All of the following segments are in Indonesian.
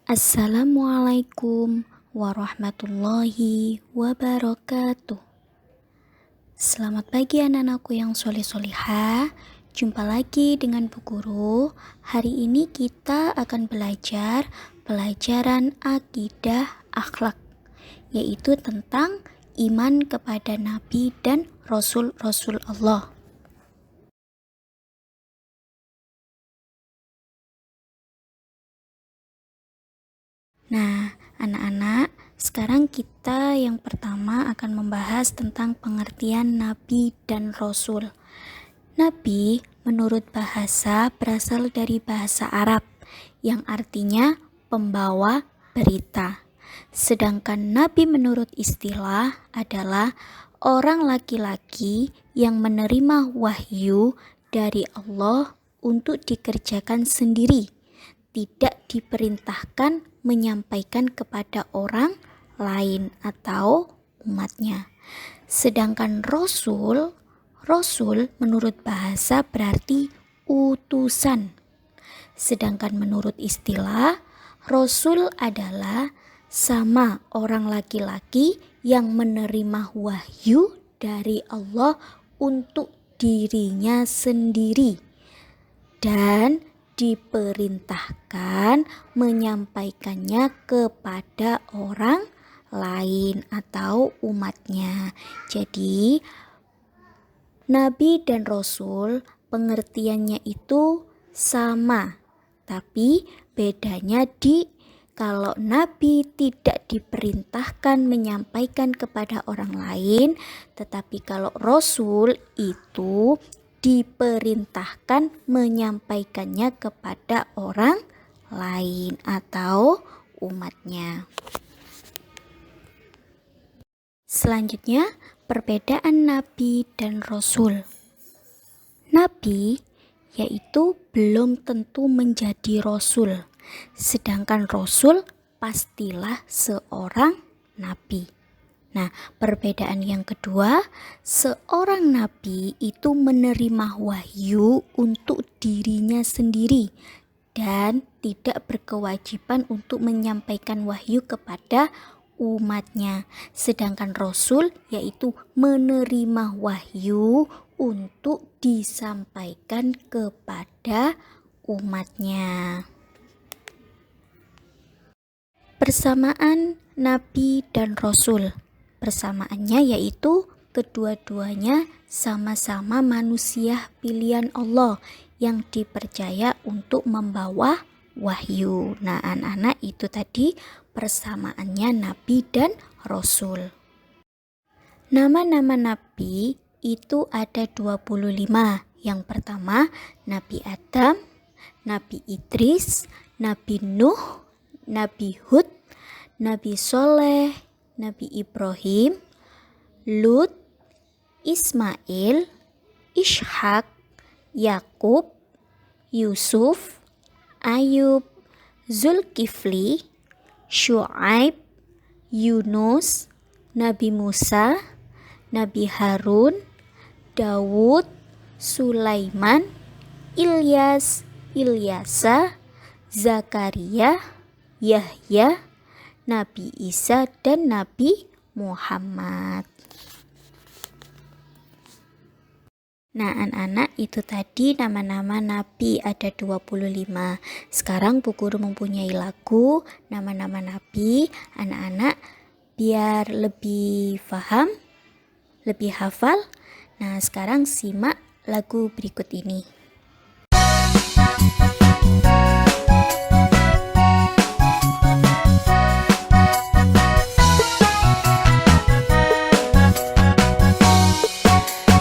Assalamualaikum warahmatullahi wabarakatuh. Selamat pagi anak-anakku yang soleh-solehah. Jumpa lagi dengan Bu Guru. Hari ini kita akan belajar pelajaran akidah akhlak, yaitu tentang iman kepada Nabi dan Rasul-Rasul Allah. Nah, anak-anak, sekarang kita yang pertama akan membahas tentang pengertian Nabi dan Rasul. Nabi menurut bahasa berasal dari bahasa Arab yang artinya pembawa berita. Sedangkan Nabi menurut istilah adalah orang laki-laki yang menerima wahyu dari Allah untuk dikerjakan sendiri, tidak diperintahkan menyampaikan kepada orang lain atau umatnya. Sedangkan Rasul menurut bahasa berarti utusan. Sedangkan menurut istilah, Rasul adalah sama orang laki-laki yang menerima wahyu dari Allah untuk dirinya sendiri dan diperintahkan menyampaikannya kepada orang lain atau umatnya. Jadi Nabi dan Rasul pengertiannya itu sama, tapi bedanya kalau Nabi tidak diperintahkan menyampaikan kepada orang lain, tetapi kalau Rasul itu diperintahkan menyampaikannya kepada orang lain atau umatnya. Selanjutnya, perbedaan Nabi dan Rasul. Nabi yaitu belum tentu menjadi Rasul, sedangkan Rasul pastilah seorang Nabi. Nah, perbedaan yang kedua, seorang nabi itu menerima wahyu untuk dirinya sendiri dan tidak berkewajiban untuk menyampaikan wahyu kepada umatnya. Sedangkan Rasul yaitu menerima wahyu untuk disampaikan kepada umatnya. Persamaan Nabi dan Rasul. Persamaannya yaitu kedua-duanya sama-sama manusia pilihan Allah yang dipercaya untuk membawa wahyu. Nah, anak-anak, itu tadi persamaannya Nabi dan Rasul. Nama-nama Nabi itu ada 25. Yang pertama Nabi Adam, Nabi Idris, Nabi Nuh, Nabi Hud, Nabi Soleh, Nabi Ibrahim, Lut, Ismail, Ishak, Yakub, Yusuf, Ayub, Zulkifli, Syuaib, Yunus, Nabi Musa, Nabi Harun, Daud, Sulaiman, Ilyas, Ilyasa, Zakaria, Yahya, Nabi Isa, dan Nabi Muhammad. Nah, anak-anak, itu tadi nama-nama Nabi ada 25. Sekarang Bu Guru mempunyai lagu nama-nama Nabi. Anak-anak biar lebih paham, lebih hafal. Nah, sekarang simak lagu berikut ini.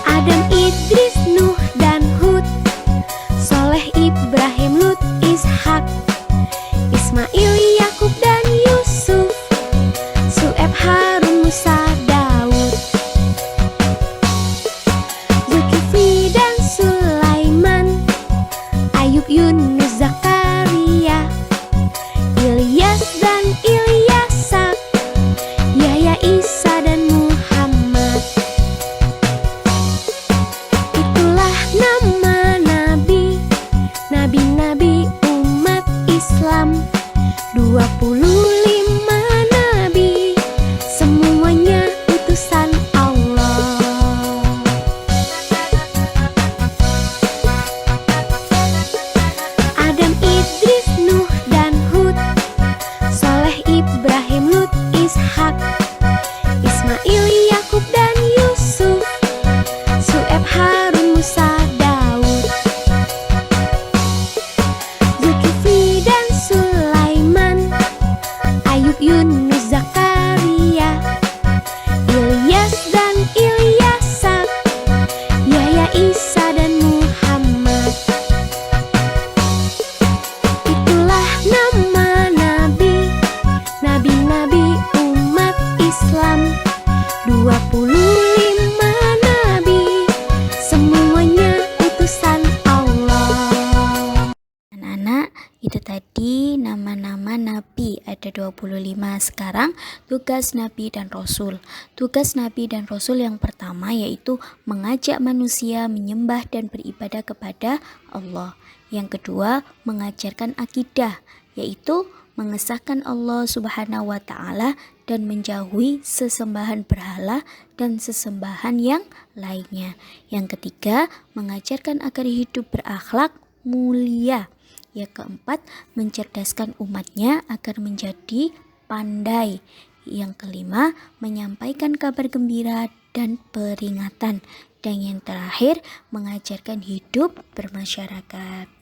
Adam, Idris, Nuh, dan Hud, Soleh, Ibrahim, Lut, Ishak, Ismail, Yakub, dan Yusuf, Su'eb, Harun, Musa, Daud, Zulkifli, dan Sulaiman, Nabi ada 25. Sekarang tugas Nabi dan Rasul. Tugas Nabi dan Rasul yang pertama yaitu mengajak manusia menyembah dan beribadah kepada Allah. Yang kedua, mengajarkan akidah, yaitu mengesahkan Allah Subhanahu wa Ta'ala dan menjauhi sesembahan berhala dan sesembahan yang lainnya. Yang ketiga, mengajarkan agar hidup berakhlak mulia. Yang keempat, mencerdaskan umatnya agar menjadi pandai. Yang kelima, menyampaikan kabar gembira dan peringatan. Dan yang terakhir, mengajarkan hidup bermasyarakat.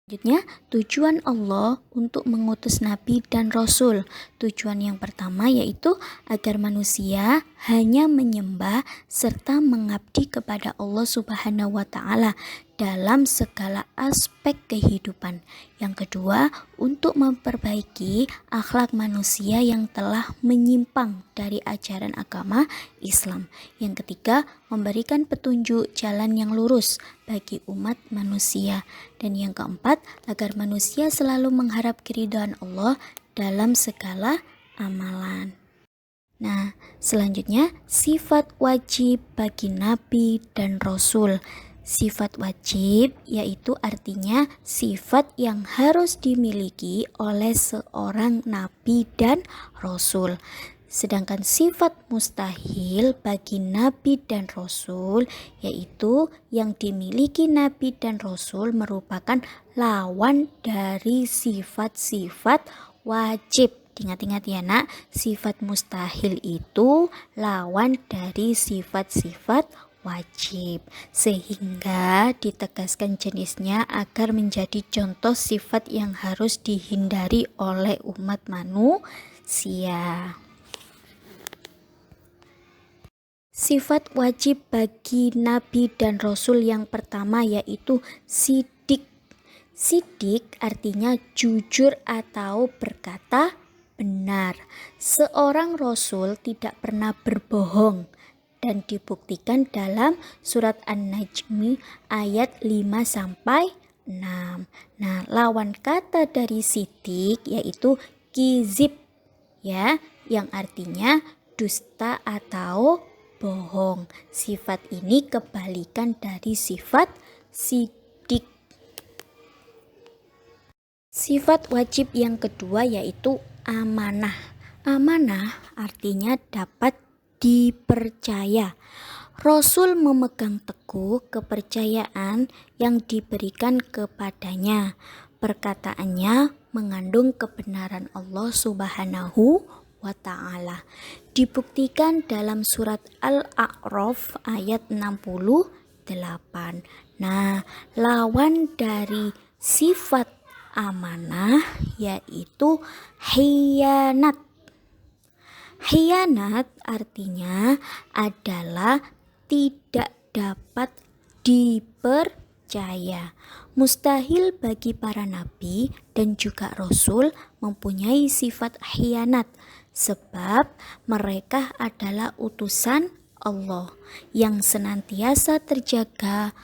Selanjutnya, tujuan Allah untuk mengutus Nabi dan Rasul. Tujuan yang pertama yaitu agar manusia hanya menyembah serta mengabdi kepada Allah Subhanahu wa Ta'ala dalam segala aspek kehidupan. Yang kedua, untuk memperbaiki akhlak manusia yang telah menyimpang dari ajaran agama Islam. Yang ketiga, memberikan petunjuk jalan yang lurus bagi umat manusia. Dan yang keempat, agar manusia selalu mengharap keridhaan Allah dalam segala amalan. Nah, selanjutnya sifat wajib bagi Nabi dan Rasul. Sifat wajib yaitu artinya sifat yang harus dimiliki oleh seorang Nabi dan Rasul. Sedangkan sifat mustahil bagi Nabi dan Rasul yaitu yang dimiliki Nabi dan Rasul merupakan lawan dari sifat-sifat wajib. Ingat-ingat ya nak, sifat mustahil itu lawan dari sifat-sifat wajib, sehingga ditegaskan jenisnya agar menjadi contoh sifat yang harus dihindari oleh umat manusia. Sifat wajib bagi Nabi dan Rasul yang pertama yaitu sidik. Sidik artinya jujur atau berkata benar. Seorang Rasul tidak pernah berbohong dan dibuktikan dalam surat An-Najm ayat 5-6. Nah, lawan kata dari sidik yaitu kizib ya, yang artinya dusta atau bohong. Sifat ini kebalikan dari sifat sidik. Sifat wajib yang kedua yaitu amanah. Amanah artinya dapat dipercaya. Rasul memegang teguh kepercayaan yang diberikan kepadanya. Perkataannya mengandung kebenaran Allah Subhanahu wa Ta'ala. Dibuktikan dalam surat Al-A'raf ayat 68. Nah, lawan dari sifat amanah yaitu khianat. Khianat artinya adalah tidak dapat dipercaya. Mustahil bagi para nabi dan juga rasul mempunyai sifat khianat, sebab mereka adalah utusan Allah yang senantiasa terjaga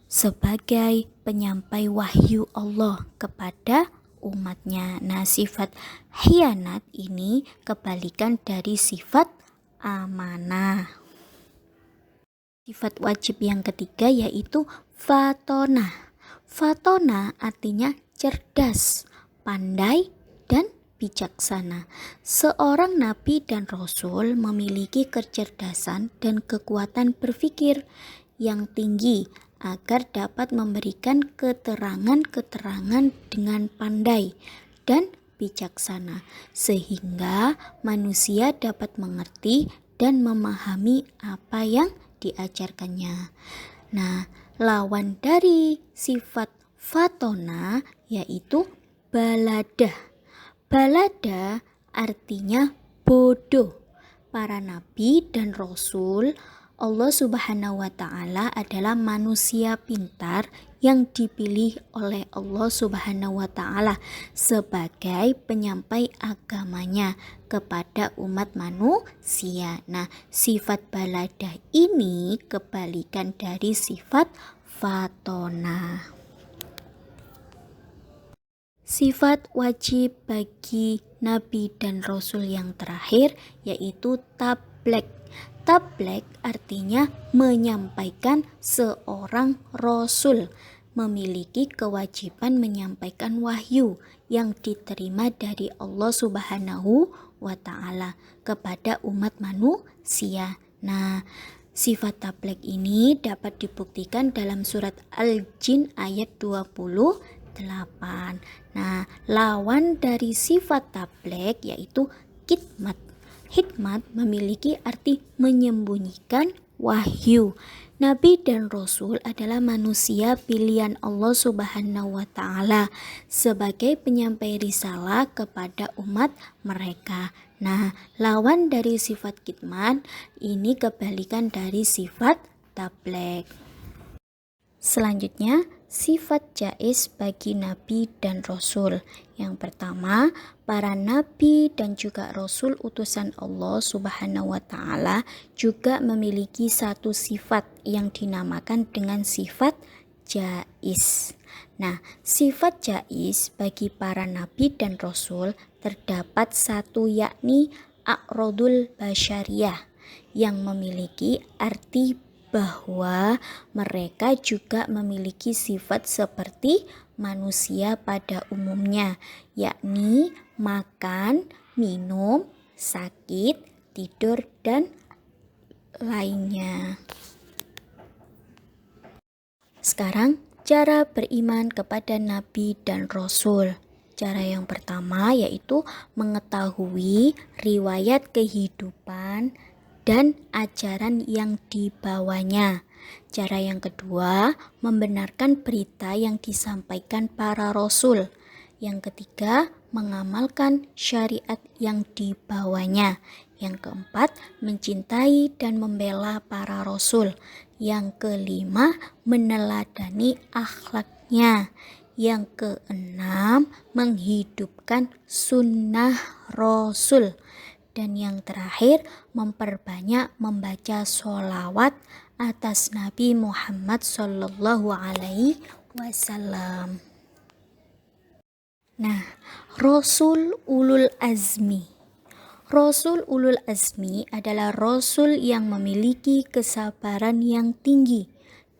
sebagai penyampai wahyu Allah kepada umatnya. Nah, sifat khianat ini kebalikan dari sifat amanah. Sifat wajib yang ketiga yaitu fatonah. Fatonah artinya cerdas, pandai, dan bijaksana. Seorang nabi dan rasul memiliki kecerdasan dan kekuatan berpikir yang tinggi agar dapat memberikan keterangan-keterangan dengan pandai dan bijaksana, sehingga manusia dapat mengerti dan memahami apa yang diajarkannya. Nah, lawan dari sifat fatona yaitu baladah. Baladah artinya bodoh. Para nabi dan rasul Allah Subhanahu wa Ta'ala adalah manusia pintar yang dipilih oleh Allah Subhanahu wa Ta'ala sebagai penyampai agamanya kepada umat manusia. Nah, sifat baladah ini kebalikan dari sifat fatona. Sifat wajib bagi nabi dan rasul yang terakhir yaitu tablek. Tablek artinya menyampaikan. Seorang rasul memiliki kewajiban menyampaikan wahyu yang diterima dari Allah Subhanahu wa Ta'ala kepada umat manusia. Nah, sifat tablek ini dapat dibuktikan dalam surat Al-Jin ayat 28. Nah, lawan dari sifat tablek yaitu khidmat. Khidmat memiliki arti menyembunyikan wahyu. Nabi dan Rasul adalah manusia pilihan Allah Subhanahu wa Ta'ala sebagai penyampai risalah kepada umat mereka. Nah, lawan dari sifat khidmat ini kebalikan dari sifat tablek. Selanjutnya, sifat jaiz bagi nabi dan rasul. Yang pertama, para nabi dan juga rasul utusan Allah Subhanahu wa Ta'ala juga memiliki satu sifat yang dinamakan dengan sifat jaiz. Nah, sifat jaiz bagi para nabi dan rasul terdapat satu, yakni a'rodul basyariyah, yang memiliki arti bahwa mereka juga memiliki sifat seperti manusia pada umumnya, yakni makan, minum, sakit, tidur, dan lainnya. Sekarang, cara beriman kepada nabi dan rasul. Cara yang pertama yaitu mengetahui riwayat kehidupan dan ajaran yang dibawanya. Cara yang kedua, membenarkan berita yang disampaikan para rasul. Yang ketiga, mengamalkan syariat yang dibawanya. Yang keempat, mencintai dan membela para rasul. Yang kelima, meneladani akhlaknya. Yang keenam, menghidupkan sunnah rasul. Dan yang terakhir, memperbanyak membaca sholawat atas Nabi Muhammad Sallallahu Alaihi Wasallam. Nah, Rasul Ulul Azmi. Rasul Ulul Azmi adalah Rasul yang memiliki kesabaran yang tinggi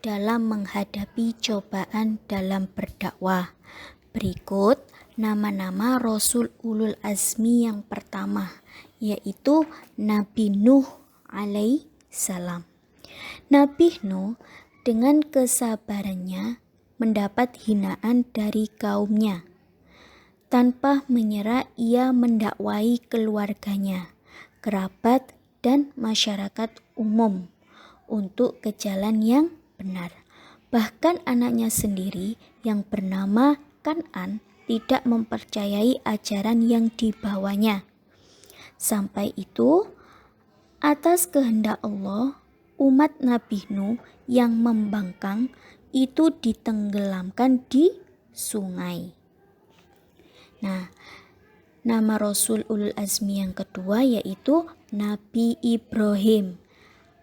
dalam menghadapi cobaan dalam berdakwah. Berikut nama-nama Rasul Ulul Azmi yang pertama, yaitu Nabi Nuh alaihi salam. Nabi Nuh dengan kesabarannya mendapat hinaan dari kaumnya. Tanpa menyerah ia mendakwai keluarganya, kerabat, dan masyarakat umum untuk ke jalan yang benar. Bahkan anaknya sendiri yang bernama Kan'an tidak mempercayai ajaran yang dibawanya. Sampai itu, atas kehendak Allah, umat Nabi Nuh yang membangkang itu ditenggelamkan di sungai. Nah, nama Rasul Ulul Azmi yang kedua yaitu Nabi Ibrahim.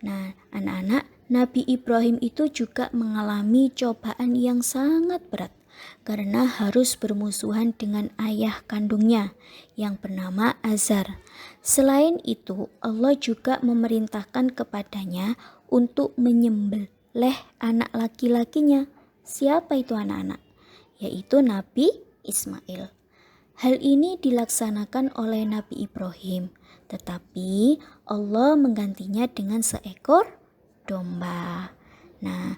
Nah, anak-anak, Nabi Ibrahim itu juga mengalami cobaan yang sangat berat karena harus bermusuhan dengan ayah kandungnya yang bernama Azar. Selain itu, Allah juga memerintahkan kepadanya untuk menyembelih anak laki-lakinya. Siapa itu anak-anak? Yaitu Nabi Ismail. Hal ini dilaksanakan oleh Nabi Ibrahim, tetapi Allah menggantinya dengan seekor domba. Nah,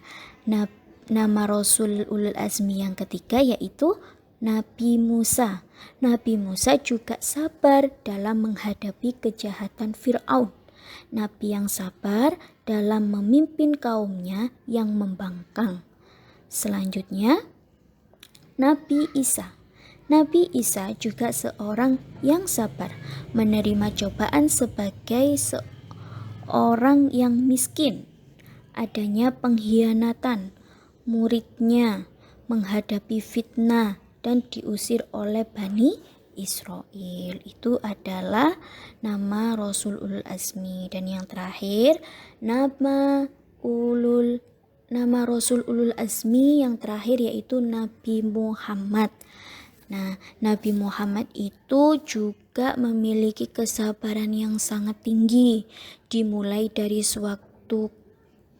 nama Rasul Ulul Azmi yang ketiga yaitu Nabi Musa. Nabi Musa juga sabar dalam menghadapi kejahatan Fir'aun. Nabi yang sabar dalam memimpin kaumnya yang membangkang. Selanjutnya, Nabi Isa. Nabi Isa juga seorang yang sabar, menerima cobaan sebagai seorang yang miskin. Adanya pengkhianatan, muridnya menghadapi fitnah dan diusir oleh Bani Israel. Itu adalah nama Rasul Ulul Azmi. Dan yang terakhir, nama Rasul Ulul Azmi yang terakhir yaitu Nabi Muhammad. Nah, Nabi Muhammad itu juga memiliki kesabaran yang sangat tinggi. Dimulai dari sewaktu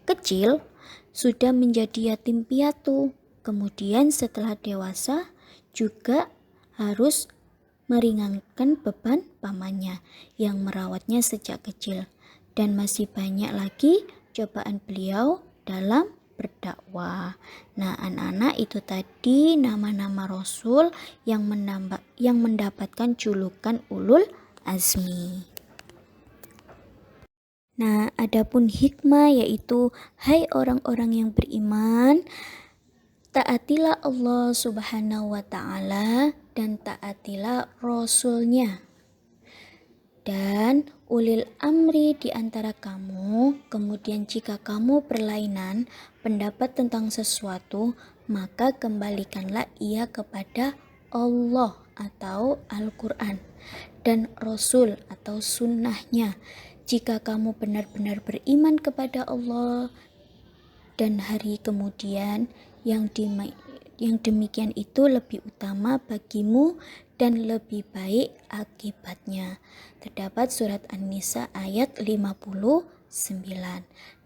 kecil sudah menjadi yatim piatu. Kemudian setelah dewasa juga harus meringankan beban pamannya yang merawatnya sejak kecil. Dan masih banyak lagi cobaan beliau dalam berdakwah. Nah, anak-anak, itu tadi nama-nama Rasul yang mendapatkan julukan Ulul Azmi. Nah, adapun hikmah yaitu, hai orang-orang yang beriman, taatilah Allah Subhanahu wa Ta'ala dan taatilah Rasul-Nya. Dan ulil amri di antara kamu, kemudian jika kamu berlainan pendapat tentang sesuatu, maka kembalikanlah ia kepada Allah atau Al-Quran dan Rasul atau sunnahnya. Jika kamu benar-benar beriman kepada Allah dan hari kemudian, yang demikian itu lebih utama bagimu dan lebih baik akibatnya. Terdapat surat An-Nisa ayat 59.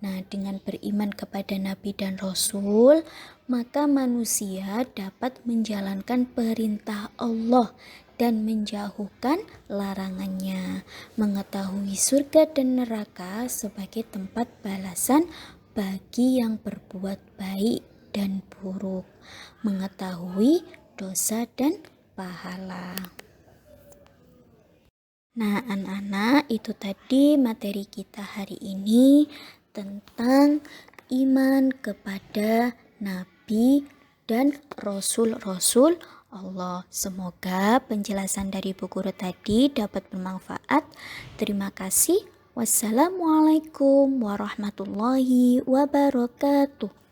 Nah, dengan beriman kepada Nabi dan Rasul, maka manusia dapat menjalankan perintah Allah dan menjauhkan larangannya, mengetahui surga dan neraka sebagai tempat balasan bagi yang berbuat baik dan buruk, mengetahui dosa dan pahala. Nah, anak-anak, itu tadi materi kita hari ini tentang iman kepada Nabi dan Rasul-Rasul Allah. Semoga penjelasan dari Bu Guru tadi dapat bermanfaat. Terima kasih. Wassalamualaikum warahmatullahi wabarakatuh.